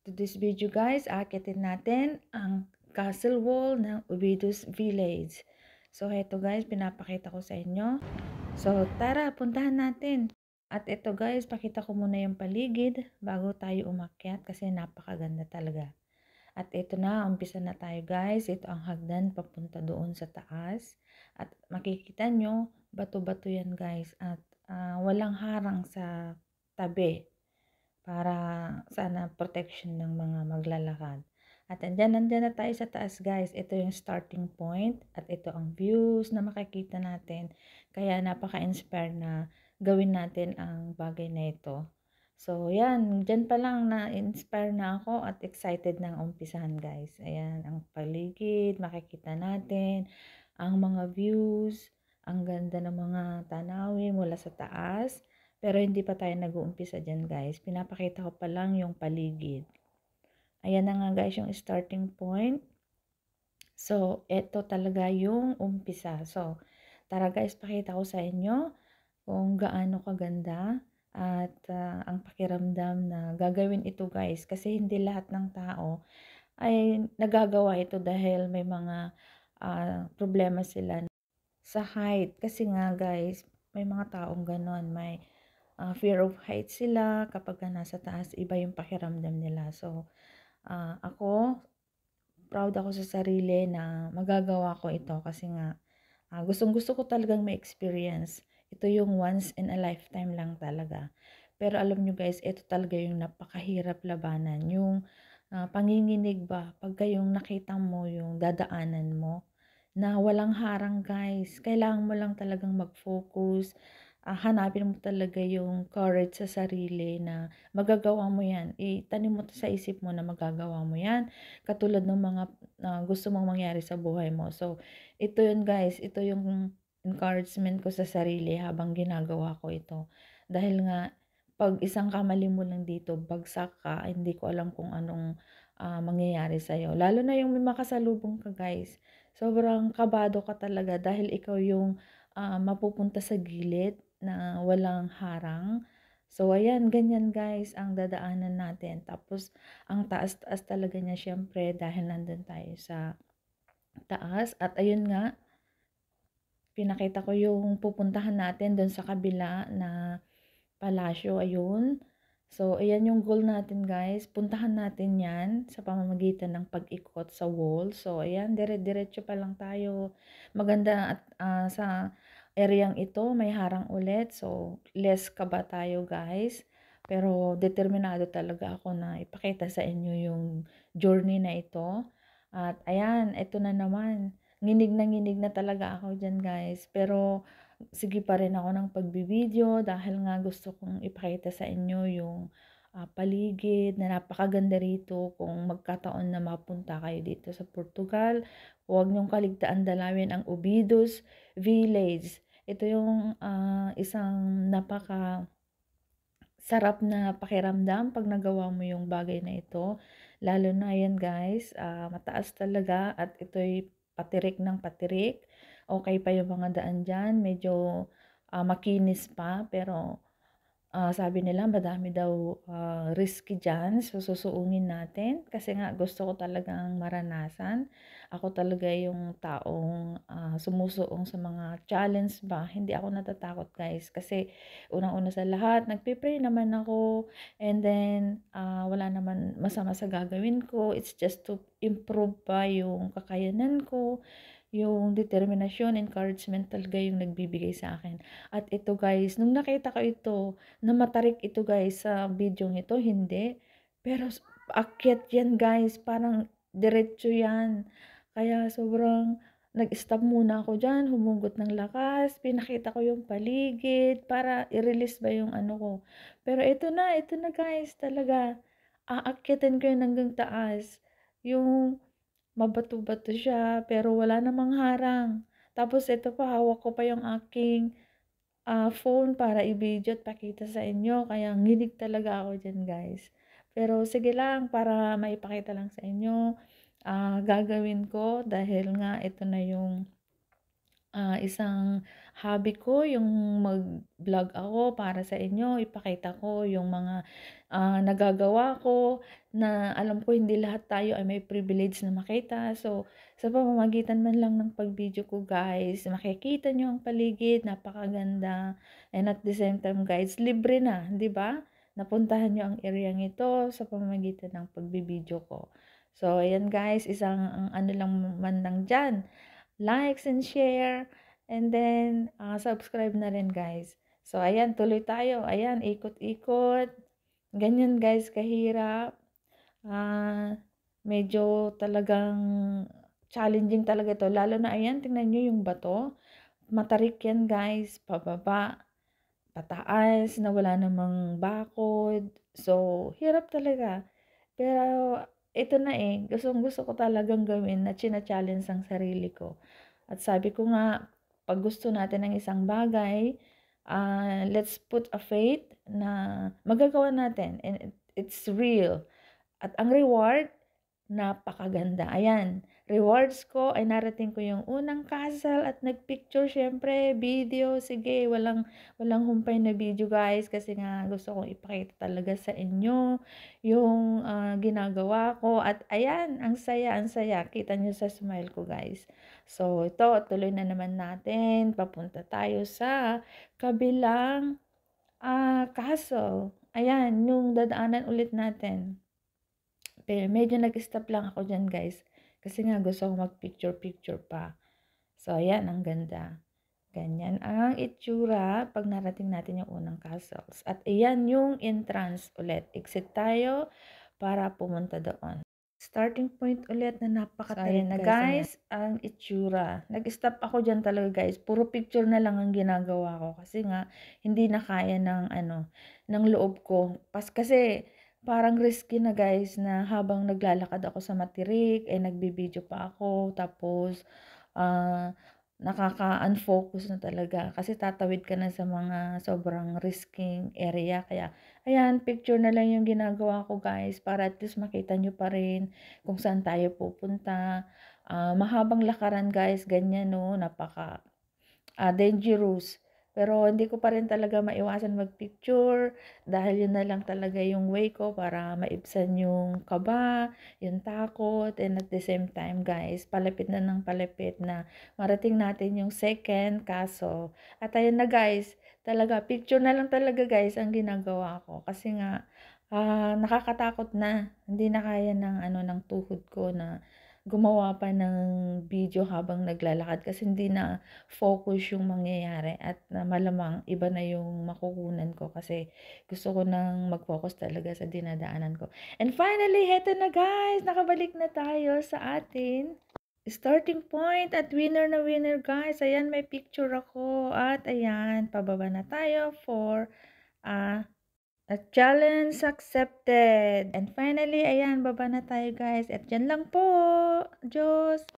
To this video guys, akitin natin ang castle wall ng Ubidus Village. So heto guys, pinapakita ko sa inyo. So tara, puntahan natin. At ito guys, pakita ko muna yung paligid bago tayo umakyat kasi napakaganda talaga. At ito na, umpisa na tayo guys. Ito ang hagdan papunta doon sa taas. At makikita nyo, bato-bato yan guys. At walang harang sa tabi para sana protection ng mga maglalakad. At nandyan na tayo sa taas guys. Ito yung starting point at ito ang views na makikita natin. Kaya napaka-inspire na gawin natin ang bagay na ito. So yan, dyan pa lang na-inspire na ako at excited ng umpisahan guys. Ayan, ang paligid, makikita natin, ang mga views, ang ganda ng mga tanawin mula sa taas. Pero hindi pa tayo nag-uumpisa dyan guys. Pinapakita ko pa lang yung paligid. Ayan na nga guys yung starting point. So, ito talaga yung umpisa. So, tara guys, pakita ko sa inyo kung gaano kaganda at ang pakiramdam na gagawin ito guys. Kasi hindi lahat ng tao ay nagagawa ito dahil may mga problema sila sa height. Kasi nga guys, may mga taong ganon. May fear of height sila. Kapag nasa taas, iba yung pakiramdam nila. So, ako, proud ako sa sarili na magagawa ko ito kasi nga, gustong-gusto ko talagang may experience. Ito yung once in a lifetime lang talaga. Pero alam nyo guys, ito talaga yung napakahirap labanan. Yung panginginig ba, pag yung nakita mo yung dadaanan mo, na walang harang guys. Kailangan mo lang talagang mag-focus. Hanapin mo talaga yung courage sa sarili na magagawa mo yan. Itanim mo to sa isip mo na magagawa mo yan. Katulad ng mga gusto mong mangyari sa buhay mo. So, ito yun guys. Ito yung encouragement ko sa sarili habang ginagawa ko ito. Dahil nga, pag isang kamali mo lang dito, bagsak ka, hindi ko alam kung anong mangyayari sa'yo. Lalo na yung may makasalubong ka guys. Sobrang kabado ka talaga dahil ikaw yung mapupunta sa gilid na walang harang. So, ayan, ganyan guys ang dadaanan natin. Tapos, ang taas-taas talaga niya syempre dahil nandun tayo sa taas. At ayun nga, pinakita ko yung pupuntahan natin dun sa kabila na palasyo, ayun. So, ayan yung goal natin guys. Puntahan natin yan sa pamamagitan ng pag-ikot sa wall. So, ayan, dire-diretso pa lang tayo. Maganda at sa areang ito, may harang ulit. So, less kaba tayo guys. Pero, determinado talaga ako na ipakita sa inyo yung journey na ito. At, ayan, ito na naman. Nginig na talaga ako dyan guys. Pero, sige pa rin ako ng pagbibideo dahil nga gusto kong ipakita sa inyo yung paligid na napakaganda rito. Kung magkataon na mapunta kayo dito sa Portugal, huwag niyong kaligtaan dalawin ang Ubidus Village. Ito yung isang napaka sarap na pakiramdam pag nagawa mo yung bagay na ito. Lalo na yan guys, mataas talaga at ito'y patirik ng patirik. Okay pa yung mga daan dyan, medyo makinis pa, pero sabi nila madami daw risky dyan. So, susuungin natin kasi nga gusto ko talagang maranasan. Ako talaga yung taong sumusuong sa mga challenge ba. Hindi ako natatakot guys kasi unang-una sa lahat, nagpe-pray naman ako and then wala naman masama sa gagawin ko. It's just to improve pa yung kakayanan ko, yung determinasyon, encouragement talaga yung nagbibigay sa akin. At ito guys, nung nakita ko ito, na matarik ito guys sa video ito, hindi. Pero akyat yan guys, parang diretso yan. Kaya sobrang nag-stop muna ako dyan, humugot ng lakas, pinakita ko yung paligid para i-release ba yung ano ko. Pero ito na guys, talaga. Aakyatin ko yun hanggang taas. Yung mabato-bato siya, pero wala namang harang. Tapos ito pa, hawak ko pa yung aking phone para i-video at pakita sa inyo. Kaya nginig talaga ako dyan guys. Pero sige lang, para maipakita lang sa inyo, gagawin ko dahil nga ito na yung isang hobby ko yung mag-vlog ako para sa inyo, ipakita ko yung mga, nagagawa ko na alam ko hindi lahat tayo ay may privilege na makita. So, sa pamamagitan man lang ng pag-video ko guys, makikita niyo ang paligid, napakaganda, and at the same time guys, libre na, 'di ba? Napuntahan niyo ang area ito sa pamamagitan ng pagbibideo ko. So, ayan guys, isang ang ano lang man lang diyan, likes and share, and then, subscribe na rin guys. So ayan, tuloy tayo. Ayan, ikot-ikot. Ganyan guys kahirap. Ah, Medyo talagang challenging talaga 'to, lalo na ayan, tingnan niyo yung bato. Matarik yan guys, pababa, pataas na wala namang bakod. So, hirap talaga. Pero ito na, gustong-gusto ko talagang gawin na china-challenge ang sarili ko. At sabi ko nga, 'pag gusto natin ng isang bagay, let's put a faith na magagawa natin, and it's real. At ang reward, napakaganda. Ayan, rewards ko ay narating ko yung unang castle at nagpicture siyempre, video, sige, walang humpay na video guys, kasi nga gusto kong ipakita talaga sa inyo yung, ginagawa ko, at ayan, ang saya, ang saya. Kita niyo sa smile ko guys. So ito, tuloy na naman natin, papunta tayo sa kabilang, castle. Ayan, yung dadaanan ulit natin. Pero medyo nag-stop lang ako diyan guys, kasi nga gusto ko mag-picture-picture pa. So ayan, ang ganda. Ganyan ang itsura 'pag narating natin yung unang castles. At ayan yung entrance ulit. Exit tayo para pumunta doon. Starting point ulit na napakatarik. So ayan na guys, ang itsura. Nag-stop ako diyan talaga guys. Puro picture na lang ang ginagawa ko kasi nga hindi na kaya ng ano, ng loob ko. Kasi parang risky na guys na habang naglalakad ako sa matirik, ay nagbibideo pa ako. Tapos, ah, nakaka-unfocus na talaga kasi tatawid ka na sa mga sobrang risking area. Kaya, ayan, picture na lang yung ginagawa ko guys para at least makita nyo pa rin kung saan tayo pupunta. Mahabang lakaran guys, ganyan no, napaka dangerous. Pero hindi ko pa rin talaga maiwasan mag-picture dahil yun na lang talaga yung way ko para maibsan yung kaba, yung takot, and at the same time guys, palapit na ng palapit na marating natin yung second castle. At ayun na guys, talaga picture na lang talaga guys ang ginagawa ko kasi nga nakakatakot na. Hindi na kaya ng ano ng tuhod ko na gumawa pa ng video habang naglalakad kasi hindi na focus yung mangyayari, at malamang iba na yung makukunan ko kasi gusto ko nang mag-focus talaga sa dinadaanan ko. And finally, heto na guys, nakabalik na tayo sa atin starting point at winner na winner guys. Ayan, may picture ako at ayan, pababa na tayo for a challenge accepted. And finally, ayan, baba na tayo guys. At dyan lang po. Diyos!